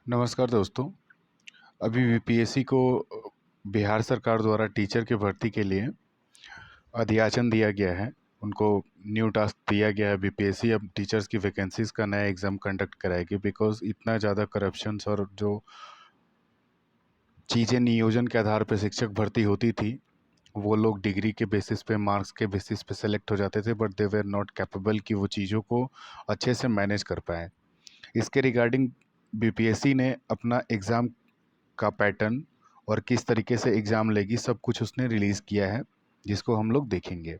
नमस्कार दोस्तों। अभी बीपीएससी को बिहार सरकार द्वारा टीचर की भर्ती के लिए अधियाचन दिया गया है। उनको न्यू टास्क दिया गया है। बीपीएससी अब टीचर्स की वैकेंसीज़ का नया एग्ज़ाम कंडक्ट कराएगी, बिकॉज़ इतना ज़्यादा करप्शंस और जो चीज़ें नियोजन के आधार पर शिक्षक भर्ती होती थी, वो लोग डिग्री के बेसिस पे, मार्क्स के बेसिस पे सेलेक्ट हो जाते थे, but they were not capable कि वो चीज़ों को अच्छे से मैनेज कर पाएँ। इसके रिगार्डिंग बीपीएससी ने अपना एग्ज़ाम का पैटर्न और किस तरीके से एग्ज़ाम लेगी, सब कुछ उसने रिलीज़ किया है, जिसको हम लोग देखेंगे।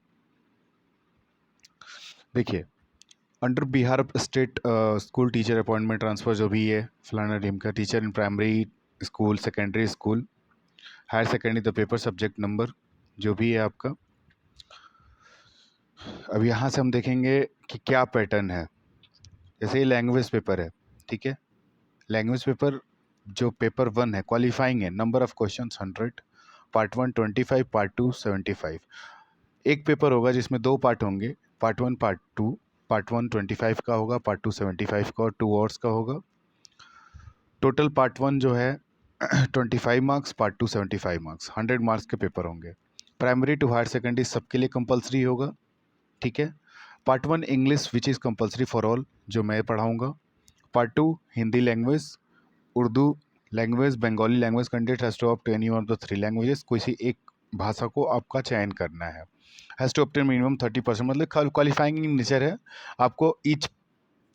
देखिए, under Bihar state school teacher appointment transfer जो भी है, फलाना टीम का teacher in primary school, secondary school, higher secondary the paper subject number जो भी है आपका। अब यहाँ से हम देखेंगे कि क्या पैटर्न है। जैसे ये लैंग्वेज पेपर है, ठीक है। लैंग्वेज पेपर जो पेपर 1 है, क्वालिफाइंग है, number of questions 100, part 1 25, part 2 75। एक पेपर होगा जिसमें 2 पार्ट होंगे, पार्ट 1 पार्ट 2। पार्ट 1 25 का होगा, पार्ट 2 75 का और 2 आवर्स का होगा। टोटल पार्ट 1 जो है 25 मार्क्स, पार्ट 2 75 मार्क्स, 100 मार्क्स के पेपर होंगे। प्राइमरी टू हायर सेकेंडरी सबके लिए कंपलसरी होगा, ठीक है। Part 1 English which is compulsory for all, जो मैं पढ़ाऊँगा। Part 2 Hindi language, Urdu language, Bengali language. Candidate has to opt any one of the 3 languages. किसी एक भाषा को आपका चयन करना है। हैज़ टू ऑब्टेन मिनिमम 30%, मतलब क्वालिफाइंग इन नेचर है, आपको ईच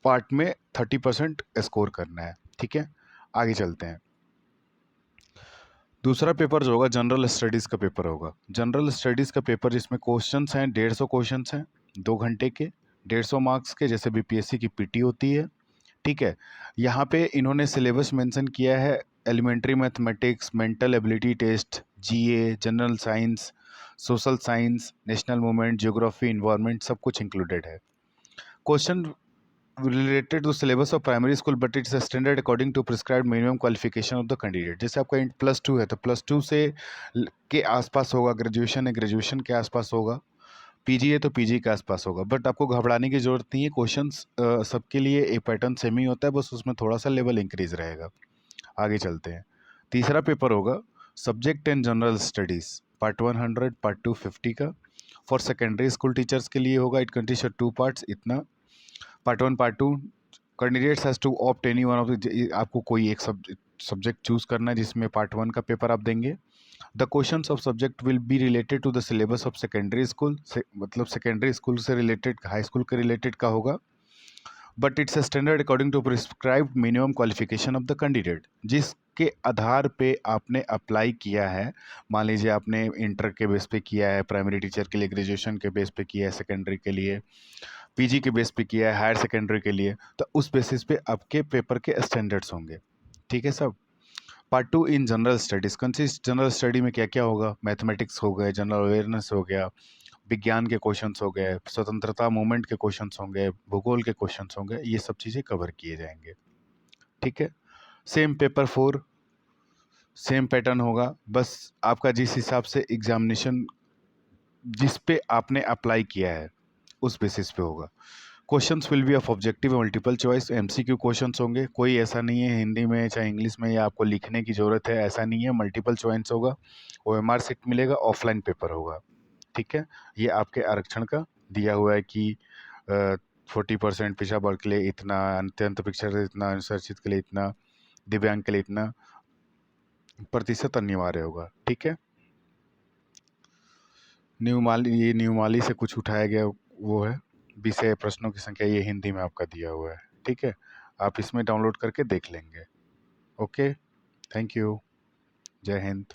पार्ट में 30% स्कोर करना है, ठीक है। आगे चलते हैं। दूसरा पेपर जो होगा जनरल स्टडीज़ का पेपर होगा। जनरल स्टडीज़ का पेपर जिसमें क्वेश्चंस हैं 150 क्वेश्चंस हैं, 2 घंटे के, 150 मार्क्स के, जैसे बीपीएससी की पीटी होती है, ठीक है। यहाँ पे इन्होंने सिलेबस मेंशन किया है, elementary mathematics, mental ability test, GA, general science, social science, national movement, geography, environment, सब कुछ इंक्लूडेड है। Question related to syllabus of primary school but it's extended according to prescribed minimum qualification of the candidate। जैसे आपका +2 है तो +2 से के आसपास होगा, ग्रेजुएशन है ग्रेजुएशन के आसपास होगा, पीजी है तो पीजी के आसपास होगा। बट आपको घबराने की ज़रूरत नहीं है, क्वेश्चंस सबके लिए एक पैटर्न सेम ही होता है, बस उसमें थोड़ा सा लेवल इंक्रीज रहेगा। आगे चलते हैं। तीसरा पेपर होगा subject and general studies, part 100, part 2 50 का। फॉर सेकेंडरी स्कूल टीचर्स के लिए होगा, इट कंसिस्ट ऑफ 2 पार्ट्स, इतना। Part 1 part 2, candidates has to opt any one of the, आपको कोई एक सब्जेक्ट चूज़ करना है जिसमें पार्ट 1 का पेपर आप देंगे। The questions of subject will be related to the syllabus of secondary school, मतलब सेकेंडरी स्कूल से रिलेटेड, हाई स्कूल के रिलेटेड का होगा। But it's standard according to prescribed minimum qualification of the candidate, जिसके आधार पे आपने अप्लाई किया है। मान लीजिए आपने इंटर के बेस पे किया है, प्राइमरी टीचर के लिए ग्रेजुएशन के बेस पे किया है, सेकेंडरी के लिए पीजी के बेस पे किया है, हायर सेकेंडरी के लिए, तो उस बेसिस पे आपके पेपर के स्टैंडर्ड्स होंगे, ठीक है सब। Part 2 in general studies consist, general study में क्या क्या होगा, मैथमेटिक्स हो गए, जनरल अवेयरनेस हो गया, विज्ञान के क्वेश्चंस हो गए, स्वतंत्रता मूवमेंट के क्वेश्चंस होंगे, भूगोल के क्वेश्चंस होंगे, ये सब चीज़ें कवर किए जाएंगे, ठीक है। सेम पेपर 4, सेम पैटर्न होगा, बस आपका जिस हिसाब से एग्जामिनेशन जिस पे आपने अप्लाई किया है उस बेसिस पे होगा। Questions will be of objective multiple choice, MCQ questions होंगे। कोई ऐसा नहीं है हिंदी में चाहे इंग्लिश में या आपको लिखने की ज़रूरत है, ऐसा नहीं है, मल्टीपल चॉइस होगा। ओएमआर सीट मिलेगा, ऑफलाइन पेपर होगा, ठीक है। ये आपके आरक्षण का दिया हुआ है कि 40% पिछड़ा वर्ग के लिए इतना, अत्यंत पिछड़ा इतना, अनुसूचित के लिए इतना, दिव्यांग के लिए इतना प्रतिशत अनिवार्य होगा, ठीक है। ये न्यूमाली से कुछ उठाया गया वो है विषय, प्रश्नों की संख्या ये हिंदी में आपका दिया हुआ है, ठीक है। आप इसमें डाउनलोड करके देख लेंगे। ओके, थैंक यू, जय हिंद।